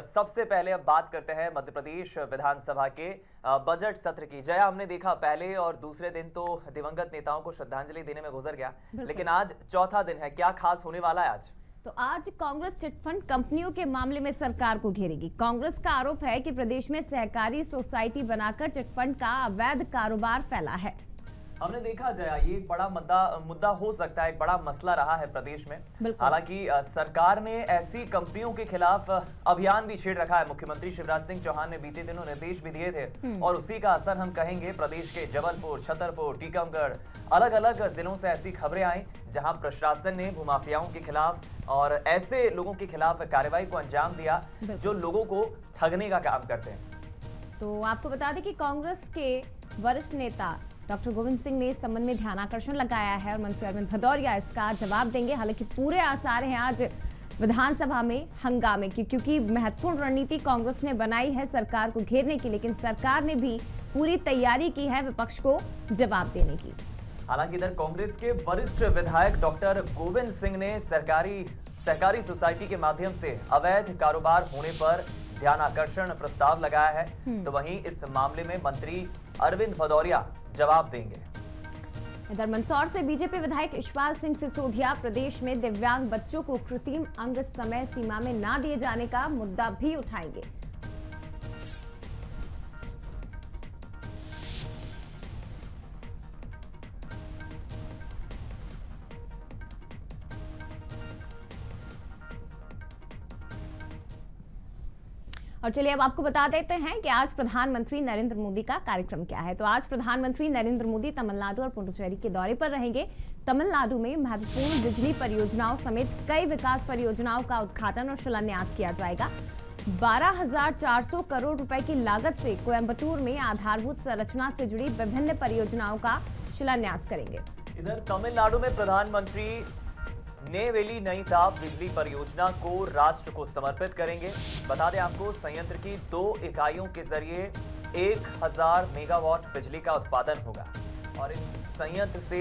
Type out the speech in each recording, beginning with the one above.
सबसे पहले अब बात करते हैं मध्य प्रदेश विधानसभा के बजट सत्र की। जया, हमने देखा पहले और दूसरे दिन तो दिवंगत नेताओं को श्रद्धांजलि देने में गुजर गया, लेकिन आज चौथा दिन है। क्या खास होने वाला है आज? तो आज कांग्रेस चिटफंड कंपनियों के मामले में सरकार को घेरेगी। कांग्रेस का आरोप है कि प्रदेश में सहकारी सोसाइटी बनाकर चिटफंड का अवैध कारोबार फैला है। हमने देखा जया, ये एक बड़ा मुद्दा हो सकता है, एक बड़ा मसला रहा है प्रदेश में। हालांकि सरकार ने ऐसी कंपनियों के खिलाफ अभियान भी छेड़ रखा है। मुख्यमंत्री शिवराज सिंह चौहान ने बीते दिनों निर्देश भी दिए थे और उसी का असर हम कहेंगे प्रदेश के जबलपुर, छतरपुर, टीकमगढ़, अलग अलग जिलों से ऐसी खबरें आई जहां प्रशासन ने भूमाफियाओं के खिलाफ और ऐसे लोगों के खिलाफ कार्रवाई को अंजाम दिया जो लोगों को ठगने का काम करते हैं। तो आपको बता दें कि कांग्रेस के वरिष्ठ नेता डॉक्टर गोविंद सिंह ने इस संबंध में ध्यानाकर्षण लगाया है और मंत्री अरविंद भदौरिया इसका जवाब देंगे। हालांकि पूरे आसार हैं आज विधानसभा में हंगामे की, क्योंकि महत्वपूर्ण रणनीति कांग्रेस ने बनाई है सरकार को घेरने की, लेकिन सरकार ने भी पूरी तैयारी की है विपक्ष को जवाब देने की। हालांकि इधर कांग्रेस के वरिष्ठ विधायक डॉक्टर गोविंद सिंह ने सहकारी सोसाइटी के माध्यम से अवैध कारोबार होने पर ध्यान आकर्षण प्रस्ताव लगाया है, तो वहीं इस मामले में मंत्री अरविंद भदौरिया जवाब देंगे। इधर मंदसौर से बीजेपी विधायक इशपाल सिंह सिसोदिया प्रदेश में दिव्यांग बच्चों को कृत्रिम अंग समय सीमा में ना दिए जाने का मुद्दा भी उठाएंगे। और चलिए अब आपको बता देते हैं कि आज प्रधानमंत्री नरेंद्र मोदी का कार्यक्रम क्या है। तो आज प्रधानमंत्री नरेंद्र मोदी तमिलनाडु और पुडुचेरी के दौरे पर रहेंगे। तमिलनाडु में महत्वपूर्ण बिजली परियोजनाओं समेत कई विकास परियोजनाओं का उद्घाटन और शिलान्यास किया जाएगा। 12,400 करोड़ रुपए की लागत से कोयम्बटूर में आधारभूत संरचना से जुड़ी विभिन्न परियोजनाओं का शिलान्यास करेंगे। इधर तमिलनाडु में प्रधानमंत्री नेवेली नई ताप बिजली परियोजना को राष्ट्र को समर्पित करेंगे। बता दें आपको, संयंत्र की 2 इकाइयों के जरिए 1000 मेगावाट बिजली का उत्पादन होगा और इस संयंत्र से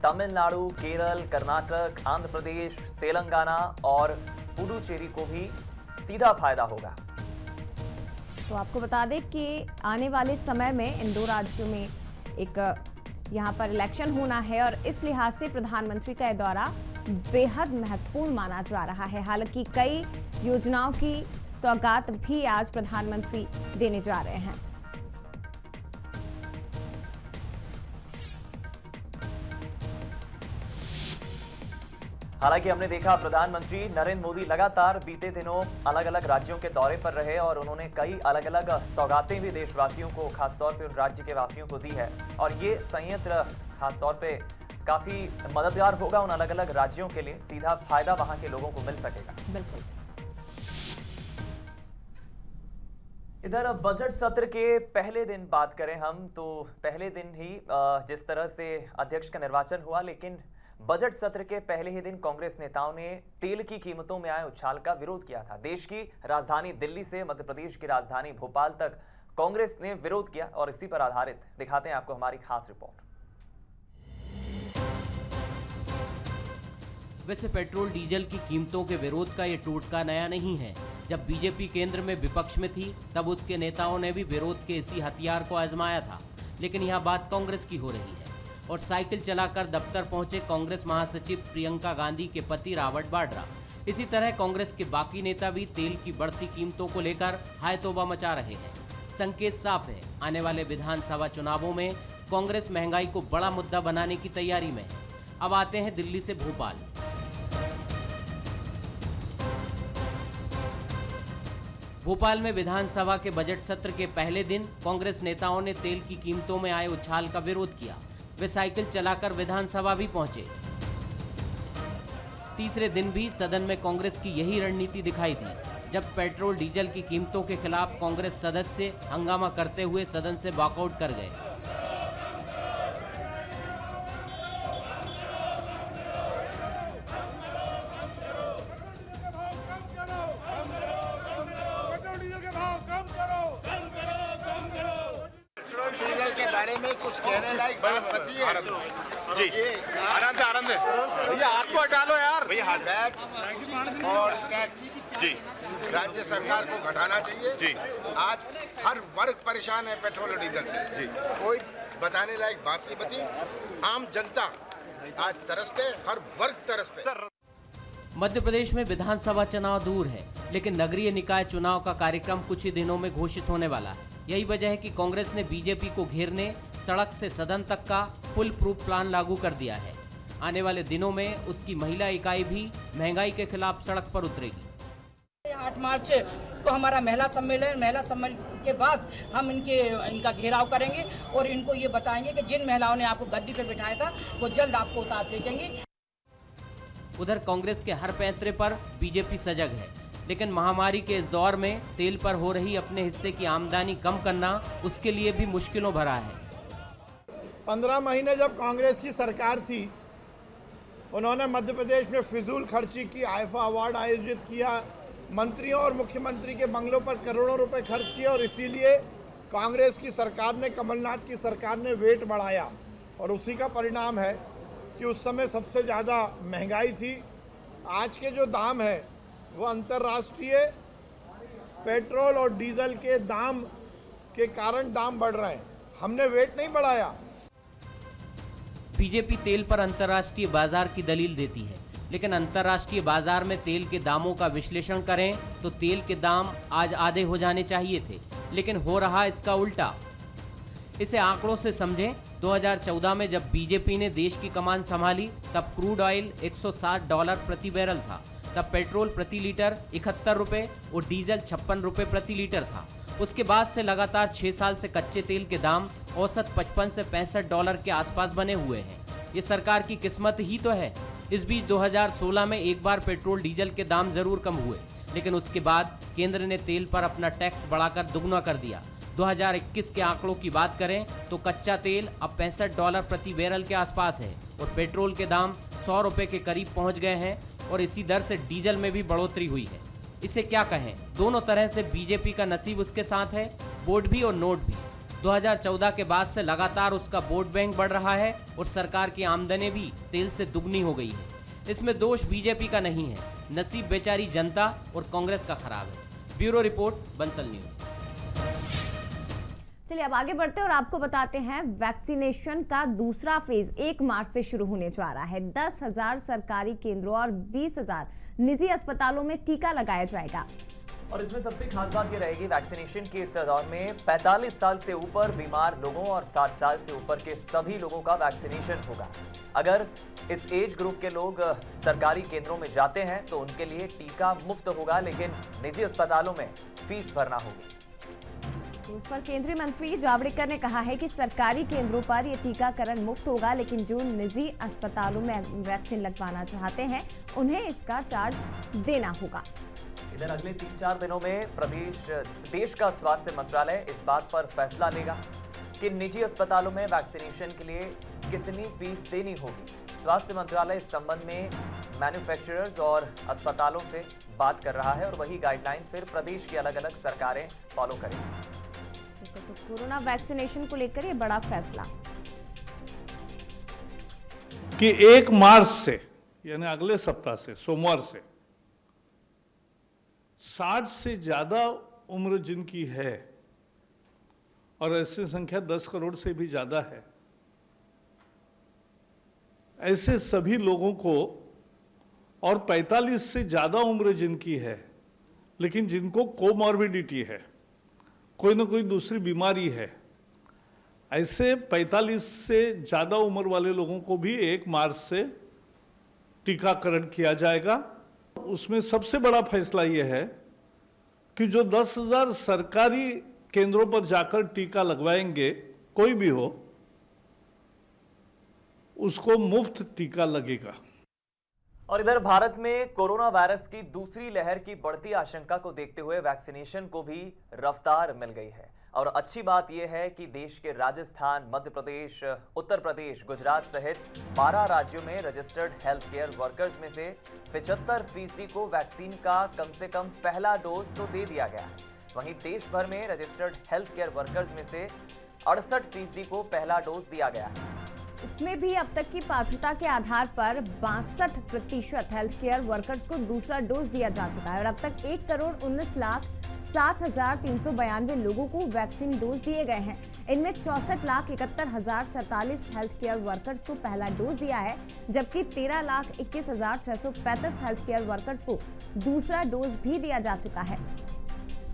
तमिलनाडु, केरल, कर्नाटक, आंध्र प्रदेश, तेलंगाना और पुडुचेरी को भी सीधा फायदा होगा। तो आपको बता दें कि आने वाले समय में इन 2 राज्यों में एक यहाँ पर इलेक्शन होना है और इस लिहाज से प्रधानमंत्री का यह दौरा बेहद महत्वपूर्ण माना जा रहा है। हालांकि कई योजनाओं की सौगात भी आज प्रधानमंत्री देने जा रहे हैं। हालांकि हमने देखा प्रधानमंत्री नरेंद्र मोदी लगातार बीते दिनों अलग अलग राज्यों के दौरे पर रहे और उन्होंने कई अलग अलग सौगातें भी देशवासियों को, खासतौर पे उन राज्य के वासियों को दी है और ये संयंत्र खासतौर पे काफी मददगार होगा उन अलग अलग राज्यों के लिए। सीधा फायदा वहां के लोगों को मिल सकेगा। बिल्कुल। इधर बजट सत्र के पहले दिन बात करें हम, तो पहले दिन ही जिस तरह से अध्यक्ष का निर्वाचन हुआ, लेकिन बजट सत्र के पहले ही दिन कांग्रेस नेताओं ने तेल की कीमतों में आए उछाल का विरोध किया था। देश की राजधानी दिल्ली से मध्य प्रदेश की राजधानी भोपाल तक कांग्रेस ने विरोध किया और इसी पर आधारित दिखाते हैं आपको हमारी खास रिपोर्ट। वैसे पेट्रोल डीजल की कीमतों के विरोध का ये टोटका नया नहीं है। जब बीजेपी केंद्र में विपक्ष में थी तब उसके नेताओं ने भी विरोध के इसी हथियार को आजमाया था, लेकिन यह बात कांग्रेस की हो रही है और साइकिल चलाकर दफ्तर पहुंचे कांग्रेस महासचिव प्रियंका गांधी के पति रॉबर्ट वाड्रा। इसी तरह कांग्रेस के बाकी नेता भी तेल की बढ़ती कीमतों को लेकर हाय तौबा मचा रहे हैं। संकेत साफ है, आने वाले विधानसभा चुनावों में कांग्रेस महंगाई को बड़ा मुद्दा बनाने की तैयारी में है। अब आते हैं दिल्ली से भोपाल। भोपाल में विधानसभा के बजट सत्र के पहले दिन कांग्रेस नेताओं ने तेल की कीमतों में आए उछाल का विरोध किया। वे साइकिल चलाकर विधानसभा भी पहुंचे। तीसरे दिन भी सदन में कांग्रेस की यही रणनीति दिखाई दी। जब पेट्रोल डीजल की कीमतों के खिलाफ कांग्रेस सदस्य हंगामा करते हुए सदन से वॉकआउट कर गए। बारे में कुछ कहने लायक बात बची है जी। आराम से भैया, हाथ को हटा लो यार भैया। वैट और टैक्स जी राज्य सरकार को घटाना चाहिए जी। आज हर वर्ग परेशान है पेट्रोल और डीजल से जी। कोई बताने लायक बात नहीं बची। आम जनता आज तरसते, हर वर्ग तरसते। मध्य प्रदेश में विधानसभा चुनाव दूर है, लेकिन नगरीय निकाय चुनाव का कार्यक्रम कुछ ही दिनों में घोषित होने वाला है। यही वजह है कि कांग्रेस ने बीजेपी को घेरने, सड़क से सदन तक का फुल प्रूफ प्लान लागू कर दिया है। आने वाले दिनों में उसकी महिला इकाई भी महंगाई के खिलाफ सड़क पर उतरेगी। 8 मार्च को हमारा महिला सम्मेलन के बाद हम इनका घेराव करेंगे और इनको ये बताएंगे कि जिन महिलाओं ने आपको गद्दी पे बिठाया था वो जल्द आपको उतार फेंकेंगे। उधर कांग्रेस के हर पैंतरे पर बीजेपी सजग है, लेकिन महामारी के इस दौर में तेल पर हो रही अपने हिस्से की आमदनी कम करना उसके लिए भी मुश्किलों भरा है। 15 महीने जब कांग्रेस की सरकार थी, उन्होंने मध्य प्रदेश में फिजूल खर्ची की, आईफा अवार्ड आयोजित किया, मंत्रियों और मुख्यमंत्री के बंगलों पर करोड़ों रुपए खर्च किए और इसीलिए कांग्रेस की सरकार ने, कमलनाथ की सरकार ने वेट बढ़ाया और उसी का परिणाम है कि उस समय सबसे ज़्यादा महंगाई थी। आज के जो दाम है वो अंतर्राष्ट्रीय पेट्रोल और डीजल के दाम के कारण दाम बढ़ रहे हैं। हमने वेट नहीं बढ़ाया। बीजेपी तेल पर अंतर्राष्ट्रीय बाजार की दलील देती है, लेकिन अंतर्राष्ट्रीय बाजार में तेल के दामों का विश्लेषण करें तो तेल के दाम आज आधे हो जाने चाहिए थे, लेकिन हो रहा इसका उल्टा। इसे आंकड़ों से समझें। 2014 में जब बीजेपी ने देश की कमान संभाली तब क्रूड ऑयल $160 प्रति बैरल था। तब पेट्रोल प्रति लीटर 71 रुपये और डीजल 56 रुपये प्रति लीटर था। उसके बाद से लगातार 6 साल से कच्चे तेल के दाम औसत $55 से $65 के आसपास बने हुए हैं। ये सरकार की किस्मत ही तो है। इस बीच 2016 में एक बार पेट्रोल डीजल के दाम जरूर कम हुए, लेकिन उसके बाद केंद्र ने तेल पर अपना टैक्स बढ़ाकर दुगना कर दिया। 2021 के आंकड़ों की बात करें तो कच्चा तेल अब $65 प्रति बैरल के आसपास है और पेट्रोल के दाम 100 रुपये के करीब पहुंच गए हैं और इसी दर से डीजल में भी बढ़ोतरी हुई है। इसे क्या कहें, दोनों तरह से बीजेपी का नसीब उसके साथ है, वोट भी और नोट भी। 2014 के बाद से लगातार उसका वोट बैंक बढ़ रहा है और सरकार की आमदनी भी तेल से दुगनी हो गई है। इसमें दोष बीजेपी का नहीं है, नसीब बेचारी जनता और कांग्रेस का खराब है। Bureau report, Bansal news. चलिए अब आगे बढ़ते हैं और आपको बताते हैं वैक्सीनेशन का दूसरा फेज 1 मार्च से शुरू होने जा रहा है। 10,000 सरकारी केंद्रों और 20,000 निजी अस्पतालों में टीका लगाया जाएगा। और इसमें सबसे खास बात ये रहेगी, वैक्सीनेशन के इस दौर में 45 साल से ऊपर बीमार लोगों और 60 साल से ऊपर के सभी लोगों का वैक्सीनेशन होगा। अगर इस एज ग्रुप के लोग सरकारी केंद्रों में जाते हैं तो उनके लिए टीका मुफ्त होगा, लेकिन निजी अस्पतालों में फीस भरना होगी। उस पर केंद्रीय मंत्री जावड़ेकर ने कहा है कि सरकारी केंद्रों पर यह टीकाकरण मुफ्त होगा, लेकिन जो निजी अस्पतालों में वैक्सीन लगवाना चाहते हैं उन्हें इसका चार्ज देना होगा। इधर अगले 3-4 दिनों में देश का स्वास्थ्य मंत्रालय इस बात पर फैसला लेगा कि निजी अस्पतालों में वैक्सीनेशन के लिए कितनी फीस देनी होगी। स्वास्थ्य मंत्रालय इस संबंध में मैन्युफैक्चरर्स और अस्पतालों से बात कर रहा है और वही गाइडलाइंस फिर प्रदेश की अलग अलग सरकारें फॉलो करेंगी। तो कोरोना वैक्सीनेशन को लेकर ये बड़ा फैसला कि 1 मार्च से यानी अगले सप्ताह से, सोमवार से 60 से ज्यादा उम्र जिनकी है और ऐसी संख्या 10 करोड़ से भी ज्यादा है, ऐसे सभी लोगों को, और 45 से ज्यादा उम्र जिनकी है लेकिन जिनको कोमॉर्बिडिटी है, कोई ना कोई दूसरी बीमारी है, ऐसे 45 से ज़्यादा उम्र वाले लोगों को भी 1 मार्च से टीकाकरण किया जाएगा। उसमें सबसे बड़ा फैसला यह है कि जो 10,000 सरकारी केंद्रों पर जाकर टीका लगवाएंगे, कोई भी हो, उसको मुफ्त टीका लगेगा। और इधर भारत में कोरोना वायरस की दूसरी लहर की बढ़ती आशंका को देखते हुए वैक्सीनेशन को भी रफ्तार मिल गई है। और अच्छी बात यह है कि देश के राजस्थान, मध्य प्रदेश, उत्तर प्रदेश, गुजरात सहित 12 राज्यों में रजिस्टर्ड हेल्थ केयर वर्कर्स में से 75% को वैक्सीन का कम से कम पहला डोज तो दे दिया गया है। वहीं देश भर में रजिस्टर्ड हेल्थ केयर वर्कर्स में से 68% को पहला डोज दिया गया है। इसमें भी अब तक की पात्रता के आधार पर 62% हेल्थ केयर वर्कर्स को दूसरा डोज दिया जा चुका है और अब तक 1,19,07,392 लोगों को वैक्सीन डोज दिए गए हैं। इनमें 64,71,047 हेल्थ केयर वर्कर्स को पहला डोज दिया है, जबकि 13,21,635 हेल्थ केयर वर्कर्स को दूसरा डोज भी दिया जा चुका है।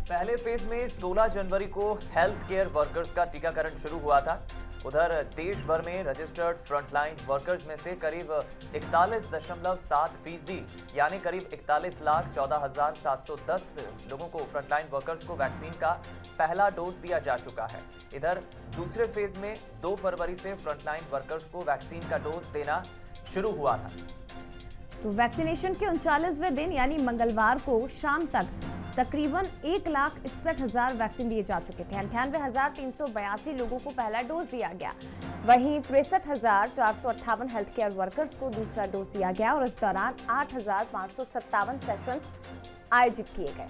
पहले फेज में 16 जनवरी को हेल्थ केयर वर्कर्स का टीकाकरण शुरू हुआ था। उधर देश भर में रजिस्टर्ड फ्रंटलाइन वर्कर्स में से करीब 41.7% यानी करीब 41,14,710 लोगों को फ्रंटलाइन वर्कर्स को वैक्सीन का पहला डोज दिया जा चुका है। इधर दूसरे फेज में 2 फरवरी से फ्रंटलाइन वर्कर्स को वैक्सीन का डोज देना शुरू हुआ था। तो वैक्सीनेशन के 39वें दिन यानी मंगलवार को शाम तक तकरीबन 1,61,000 वैक्सीन दिए जा चुके थे। 98,382 लोगों को पहला डोज दिया गया। वहीं 63,458 हेल्थ केयर वर्कर्स को दूसरा डोज दिया गया और इस दौरान 8,557 सेशंस आयोजित किए गए।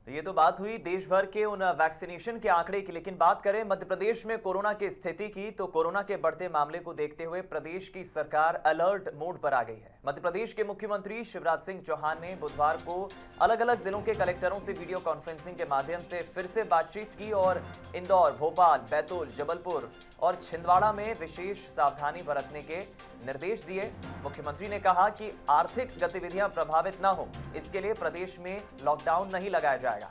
ये तो बात हुई देश भर के उन वैक्सीनेशन के आंकड़े की, लेकिन बात करें मध्य प्रदेश में कोरोना की स्थिति की तो कोरोना के बढ़ते मामले को देखते हुए प्रदेश की सरकार अलर्ट मोड पर आ गई है। मध्य प्रदेश के मुख्यमंत्री शिवराज सिंह चौहान ने बुधवार को अलग अलग जिलों के कलेक्टरों से वीडियो कॉन्फ्रेंसिंग के माध्यम से फिर से बातचीत की और इंदौर, भोपाल, बैतूल, जबलपुर और छिंदवाड़ा में विशेष सावधानी बरतने के निर्देश दिए। मुख्यमंत्री ने कहा कि आर्थिक गतिविधियां प्रभावित न हो, इसके लिए प्रदेश में लॉकडाउन नहीं लगाया जाएगा।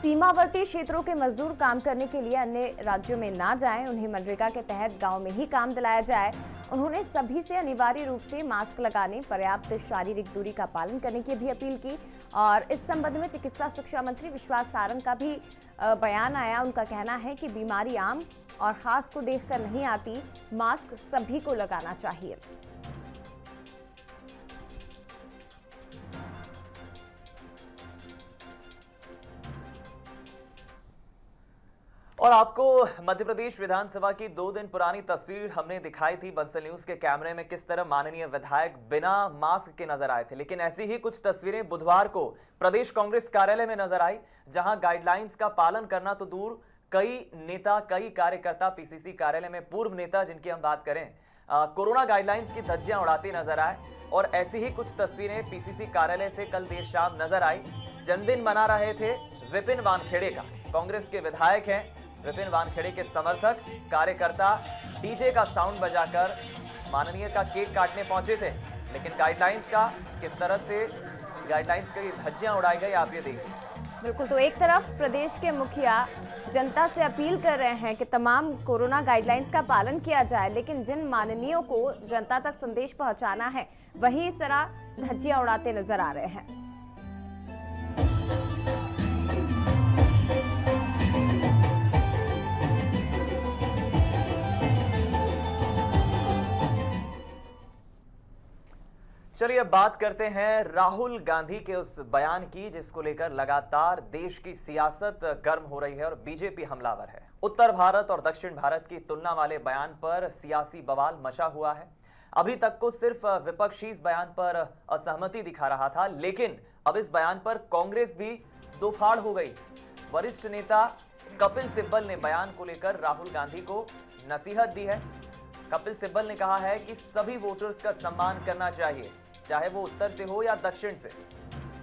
सीमावर्ती क्षेत्रों के मजदूर काम करने के लिए अन्य राज्यों में ना जाएं, उन्हें मनरेगा के तहत गांव में ही काम दिलाया जाए। उन्होंने सभी से अनिवार्य रूप से मास्क लगाने, पर्याप्त शारीरिक दूरी का पालन करने की भी अपील की और इस संबंध में चिकित्सा शिक्षा मंत्री विश्वास सारंग का भी बयान आया। उनका कहना है कि बीमारी आम और खास को देखकर नहीं आती, मास्क सभी को लगाना चाहिए। और आपको मध्य प्रदेश विधानसभा की 2 दिन पुरानी तस्वीर हमने दिखाई थी बंसल न्यूज के कैमरे में, किस तरह माननीय विधायक बिना मास्क के नजर आए थे। लेकिन ऐसी ही कुछ तस्वीरें बुधवार को प्रदेश कांग्रेस कार्यालय में नजर आई, जहां गाइडलाइंस का पालन करना तो दूर, कई नेता, कई कार्यकर्ता पीसीसी कार्यालय में, पूर्व नेता जिनकी हम बात करें, कोरोना गाइडलाइंस की धज्जियां उड़ाते नजर आए। और ऐसी ही कुछ तस्वीरें पीसीसी कार्यालय से कल देर शाम नजर आई। जन्मदिन मना रहे थे विपिन वानखेड़े का। कांग्रेस के विधायक हैं विपिन वानखेड़े के समर्थक, कार्यकर्ता डीजे का साउंड बजाकर माननीय का केक काटने पहुंचे थे। लेकिन गाइडलाइंस का किस तरह से गाइडलाइंस की धज्जियां उड़ाई गई, आप ये देखिए। बिल्कुल, तो एक तरफ प्रदेश के मुखिया जनता से अपील कर रहे हैं कि तमाम कोरोना गाइडलाइंस का पालन किया जाए, लेकिन जिन माननीयों को जनता तक संदेश पहुंचाना है वही इस तरह धज्जियां उड़ाते नजर आ रहे हैं। चलिए अब बात करते हैं राहुल गांधी के उस बयान की, जिसको लेकर लगातार देश की सियासत गर्म हो रही है और बीजेपी हमलावर है। उत्तर भारत और दक्षिण भारत की तुलना वाले बयान पर सियासी बवाल मचा हुआ है। अभी तक को सिर्फ विपक्ष ही इस बयान पर असहमति दिखा रहा था, लेकिन अब इस बयान पर कांग्रेस भी दो फाड़ हो गई। वरिष्ठ नेता कपिल सिब्बल ने बयान को लेकर राहुल गांधी को नसीहत दी है। कपिल सिब्बल ने कहा है कि सभी वोटर्स का सम्मान करना चाहिए, चाहे वो उत्तर से हो या दक्षिण से।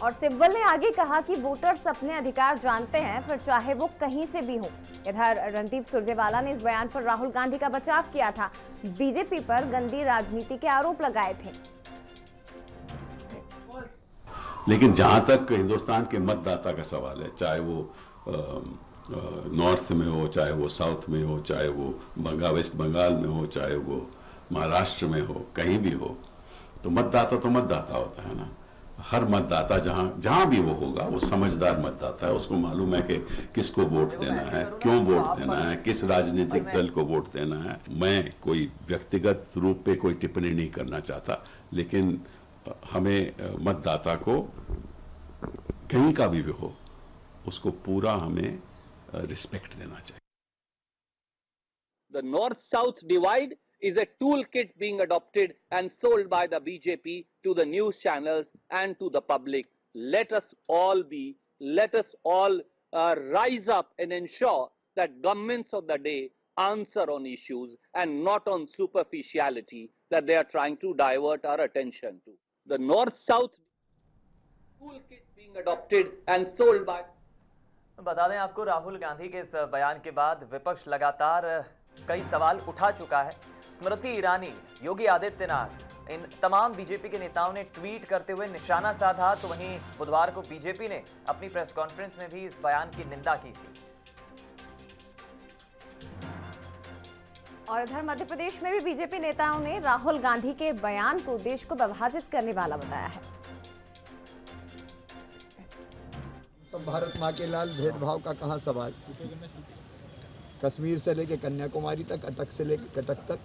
और सिब्बल ने आगे कहा कि वोटर्स अपने अधिकार जानते हैं, फिर चाहे वो कहीं से भी हो। इधर रणदीप सुरजेवाला ने इस बयान पर राहुल गांधी का बचाव किया था, बीजेपी पर गंदी राजनीति के आरोप लगाए थे। लेकिन जहां तक हिंदुस्तान के मतदाता का सवाल है, चाहे वो नॉर्थ में हो, चाहे वो साउथ में हो, चाहे वो वेस्ट बंगाल में हो, चाहे वो महाराष्ट्र में हो, कहीं भी हो, तो मतदाता होता है ना। हर मतदाता जहां भी वो होगा, वो समझदार मतदाता है। उसको मालूम है कि किसको वोट देना है, क्यों वोट देना है, किस राजनीतिक दल को वोट देना है। मैं कोई व्यक्तिगत रूप पे कोई टिप्पणी नहीं करना चाहता, लेकिन हमें मतदाता को कहीं का भी हो, उसको पूरा हमें रिस्पेक्ट देना चाहिए। The North-South divide is a toolkit being adopted and sold by the BJP to the news channels and to the public. Let us all rise up and ensure that governments of the day answer on issues and not on superficiality that they are trying to divert our attention to. The North-South toolkit being adopted and sold by... बता दें आपको, राहुल गांधी के इस बयान के बाद विपक्ष लगातार कई सवाल उठा चुका है। स्मृति ईरानी, योगी आदित्यनाथ, इन तमाम बीजेपी के नेताओं ने ट्वीट करते हुए निशाना साधा। तो वहीं बुधवार को बीजेपी ने अपनी प्रेस कॉन्फ्रेंस में भी इस बयान की निंदा की थी। और इधर मध्य प्रदेश में भी बीजेपी नेताओं ने राहुल गांधी के बयान को देश को विभाजित करने वाला बताया है। सब भारत माँ के लाल, भेदभाव का कहाँ सवाल। कश्मीर से लेके कन्याकुमारी तक, अटक से लेके कटक तक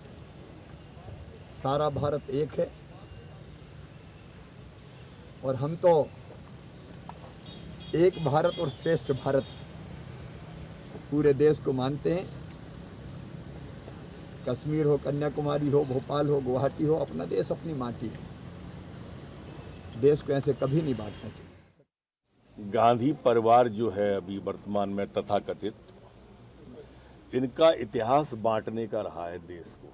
सारा भारत एक है। और हम तो एक भारत और श्रेष्ठ भारत पूरे देश को मानते हैं। कश्मीर हो, कन्याकुमारी हो, भोपाल हो, गुवाहाटी हो, अपना देश अपनी माटी है। देश को ऐसे कभी नहीं बांटना चाहिए। गांधी परिवार जो है अभी वर्तमान में तथाकथित, इनका इतिहास बांटने का रहा है देश को।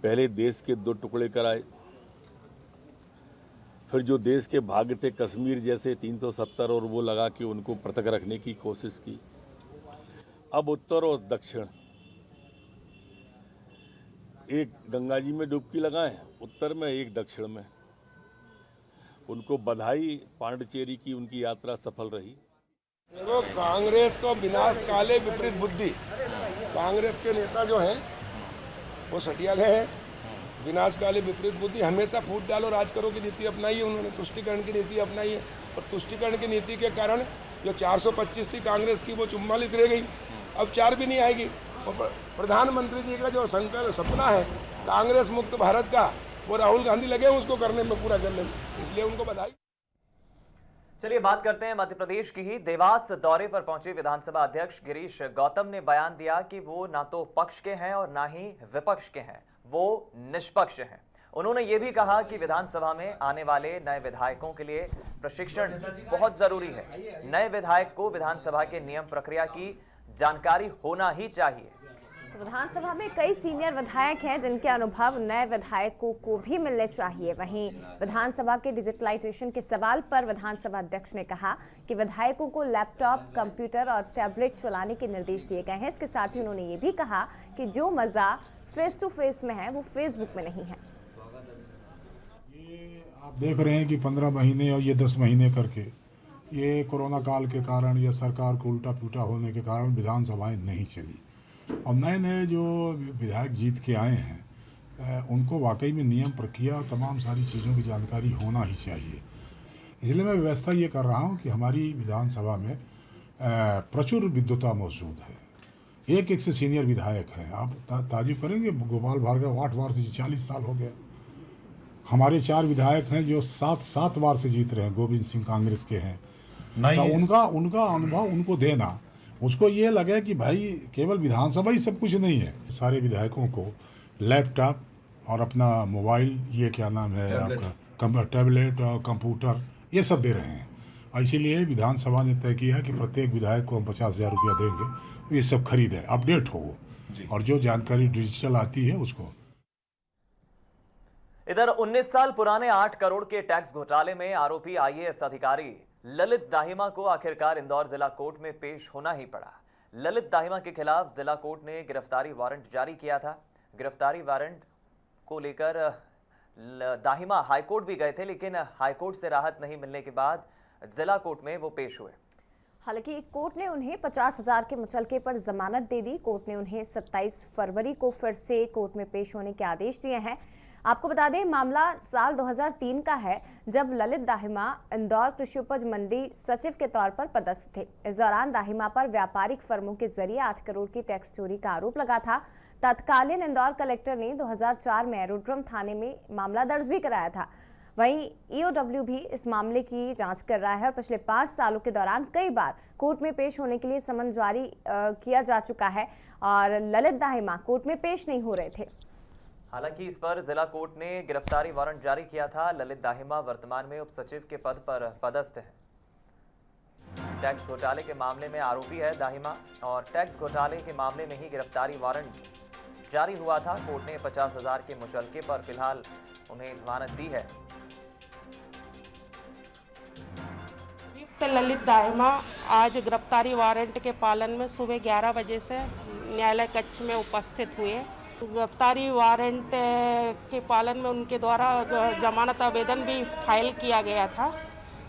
पहले देश के दो टुकड़े कराए, फिर जो देश के भाग थे कश्मीर जैसे 370 और वो लगा के उनको पृथक रखने की कोशिश की। अब उत्तर और दक्षिण, एक गंगा जी में डुबकी लगाए, उत्तर में एक दक्षिण में। उनको बधाई, पांडिचेरी की उनकी यात्रा सफल रही। देखो, कांग्रेस तो विनाश काले विपरीत बुद्धि। कांग्रेस के नेता जो हैं वो सटियाले हैं। विनाश काले विपरीत बुद्धि, हमेशा फूट डालो राज करो की नीति अपनाई है उन्होंने। तुष्टिकरण की नीति अपनाई है और तुष्टिकरण की नीति के कारण जो 425 थी कांग्रेस की वो 44 रह गई। अब 4 भी नहीं आएगी। और प्रधानमंत्री जी का जो सपना है कांग्रेस मुक्त भारत का, वो राहुल गांधी लगे उसको करने में, पूरा करने में, इसलिए उनको बधाई। चलिए बात करते हैं मध्य प्रदेश की ही। देवास दौरे पर पहुंचे विधानसभा अध्यक्ष गिरीश गौतम ने बयान दिया कि वो ना तो पक्ष के हैं और ना ही विपक्ष के हैं, वो निष्पक्ष हैं। उन्होंने ये भी कहा कि विधानसभा में आने वाले नए विधायकों के लिए प्रशिक्षण बहुत जरूरी है। नए विधायक को विधानसभा के नियम प्रक्रिया की जानकारी होना ही चाहिए। विधानसभा में कई सीनियर विधायक हैं जिनके अनुभव नए विधायकों को भी मिलने चाहिए। वहीं विधानसभा के डिजिटलाइजेशन के सवाल पर विधानसभा अध्यक्ष ने कहा कि विधायकों को लैपटॉप, कंप्यूटर और टैबलेट चलाने के निर्देश दिए गए हैं। इसके साथ ही उन्होंने ये भी कहा कि जो मजा फेस टू फेस में है वो फेसबुक में नहीं है। ये आप देख रहे हैं कि 15 महीने और ये 10 महीने करके ये कोरोना काल के कारण या सरकार को उल्टा पुल्टा होने के कारण विधानसभाएं नहीं चली। और नए नए जो विधायक जीत के आए हैं उनको वाकई में नियम प्रक्रिया और तमाम सारी चीज़ों की जानकारी होना ही चाहिए। इसलिए मैं व्यवस्था ये कर रहा हूँ कि हमारी विधानसभा में प्रचुर विद्वता मौजूद है। एक से सीनियर विधायक हैं। आप ताजुब करेंगे, गोपाल भार्गव 8 बार से 40 साल हो गया। हमारे 4 विधायक हैं जो 7 बार से जीत रहे हैं। गोविंद सिंह कांग्रेस के हैं। तो उनका अनुभव उनको देना, उसको ये लगे कि भाई केवल विधानसभा ही सब कुछ नहीं है। सारे विधायकों को लैपटॉप और अपना मोबाइल, ये क्या नाम है आपका, टैबलेट और कंप्यूटर, ये सब दे रहे हैं। और इसीलिए विधानसभा ने तय किया कि प्रत्येक विधायक को हम 50,000 रुपया देंगे, तो ये सब खरीदें, अपडेट हो और जो जानकारी डिजिटल आती है उसको। इधर 19 साल पुराने 8 करोड़ के टैक्स घोटाले में आरोपी IAS अधिकारी ललित दाहिमा को आखिरकार इंदौर जिला कोर्ट में पेश होना ही पड़ा। ललित दाहिमा के खिलाफ जिला कोर्ट ने गिरफ्तारी वारंट जारी किया था। गिरफ्तारी वारंट को लेकर दाहिमा हाईकोर्ट भी गए थे, लेकिन हाईकोर्ट से राहत नहीं मिलने के बाद जिला कोर्ट में वो पेश हुए। हालांकि कोर्ट ने उन्हें 50,000 के मुचलके पर जमानत दे दी। कोर्ट ने उन्हें 27 फरवरी को फिर से कोर्ट में पेश होने के आदेश दिए हैं। आपको बता दें, मामला साल 2003 का है, जब ललित दाहिमा इंदौर कृषि उपज मंडी सचिव के तौर पर पदस्थ थे। इस दौरान दाहिमा पर व्यापारिक फर्मों के जरिए 8 करोड़ की टैक्स चोरी का आरोप लगा था। तत्कालीन इंदौर कलेक्टर ने 2004 में एरोड्रम थाने में मामला दर्ज भी कराया था। वहीं EOW भी इस मामले की जांच कर रहा है और पिछले 5 सालों के दौरान कई बार कोर्ट में पेश होने के लिए समन जारी किया जा चुका है और ललित दाहिमा कोर्ट में पेश नहीं हो रहे थे। हालांकि इस पर जिला कोर्ट ने गिरफ्तारी वारंट जारी किया था। ललित दाहिमा वर्तमान में उप सचिव के पद पर पदस्थ हैं। टैक्स घोटाले के मामले में आरोपी है दाहिमा और टैक्स घोटाले के मामले में ही गिरफ्तारी वारंट जारी हुआ था। कोर्ट ने 50,000 के मुचलके पर फिलहाल उन्हें जमानत दी है। ललित दाहिमा आज गिरफ्तारी वारंट के पालन में सुबह 11 बजे से न्यायालय कक्ष में उपस्थित हुए। गिरफ्तारी वारंट के पालन में उनके द्वारा जमानत आवेदन भी फाइल किया गया था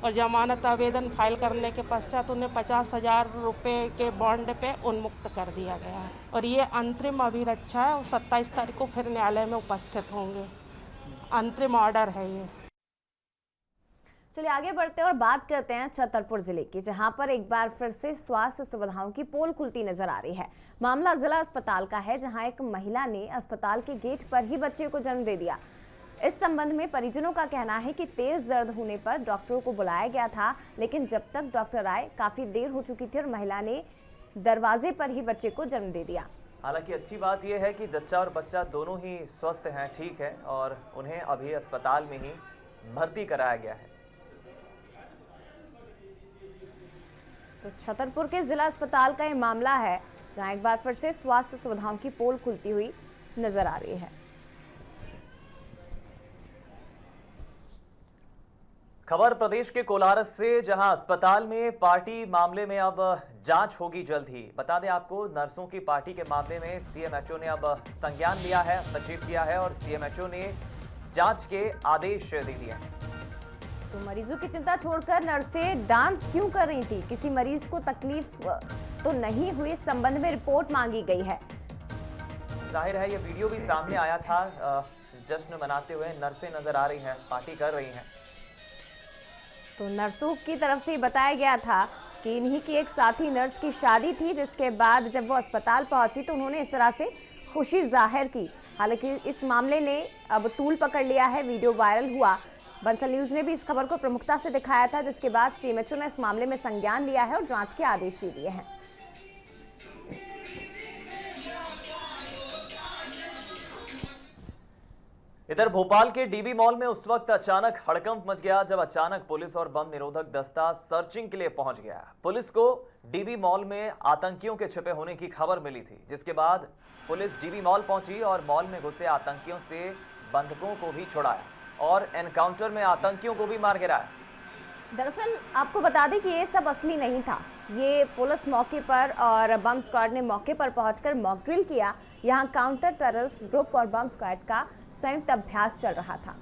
और जमानत आवेदन फाइल करने के पश्चात उन्हें 50,000 रुपये के बॉन्ड पे उन्मुक्त कर दिया गया है और ये अंतरिम अभिरक्षा है और 27 तारीख को फिर न्यायालय में उपस्थित होंगे। अंतरिम ऑर्डर है ये। चलिए आगे बढ़ते हैं और बात करते हैं छतरपुर जिले की, जहां पर एक बार फिर से स्वास्थ्य सुविधाओं की पोल खुलती नजर आ रही है। मामला जिला अस्पताल का है, जहां एक महिला ने अस्पताल के गेट पर ही बच्चे को जन्म दे दिया। इस संबंध में परिजनों का कहना है कि तेज दर्द होने पर डॉक्टरों को बुलाया गया था, लेकिन जब तक डॉक्टर आए काफी देर हो चुकी थी और महिला ने दरवाजे पर ही बच्चे को जन्म दे दिया। हालांकि अच्छी बात यह है कि जच्चा और बच्चा दोनों ही स्वस्थ हैं, ठीक है, और उन्हें अभी अस्पताल में ही भर्ती कराया गया है। तो छतरपुर के जिला अस्पताल का ये मामला है, जहां एक बार फिर से स्वास्थ्य सुविधाओं की पोल खुलती हुई नजर आ रही है। खबर प्रदेश के कोलारस से, जहां अस्पताल में पार्टी मामले में अब जांच होगी जल्द ही। बता दें आपको, नर्सों की पार्टी के मामले में सीएमएचओ ने अब संज्ञान लिया है, हस्तक्षेप किया है और सीएमएचओ ने जांच के आदेश दे दिए हैं। तो मरीजों की चिंता छोड़कर नर्सें डांस क्यों कर रही थी? किसी मरीज को तकलीफ तो नहीं हुई? इस संबंध में रिपोर्ट मांगी गई है। जाहिर है ये वीडियो भी सामने आया था। जश्न मनाते हुए नर्सें नजर आ रही हैं, पार्टी कर रही हैं। तो नर्सों की तरफ से बताया गया था कि इन्हीं की एक साथी नर्स की शादी थी, जिसके बाद जब वो अस्पताल पहुंची तो उन्होंने इस तरह से खुशी जाहिर की। हालांकि इस मामले ने अब तूल पकड़ लिया है, वीडियो वायरल हुआ। बंसल न्यूज ने भी इस खबर को प्रमुखता से दिखाया था, जिसके बाद सीएमएचओ ने इस मामले में संज्ञान लिया है और जांच के आदेश दे दिए हैं। इधर भोपाल के डीबी मॉल में उस वक्त अचानक हड़कंप मच गया जब अचानक पुलिस और बम निरोधक दस्ता सर्चिंग के लिए पहुंच गया। पुलिस को डीबी मॉल में आतंकियों के छिपे होने की खबर मिली थी, जिसके बाद पुलिस डीबी मॉल पहुंची और मॉल में घुसे आतंकियों से बंधकों को भी छुड़ाया और एनकाउंटर में आतंकियों को भी मार गिराया। दरअसल आपको बता दें कि ये सब असली नहीं था। ये पुलिस मौके पर और बम स्क्वाड ने मौके पर पहुंचकर मॉक ड्रिल किया। यहाँ काउंटर टेररिस्ट ग्रुप और बम स्क्वाड का संयुक्त अभ्यास चल रहा था।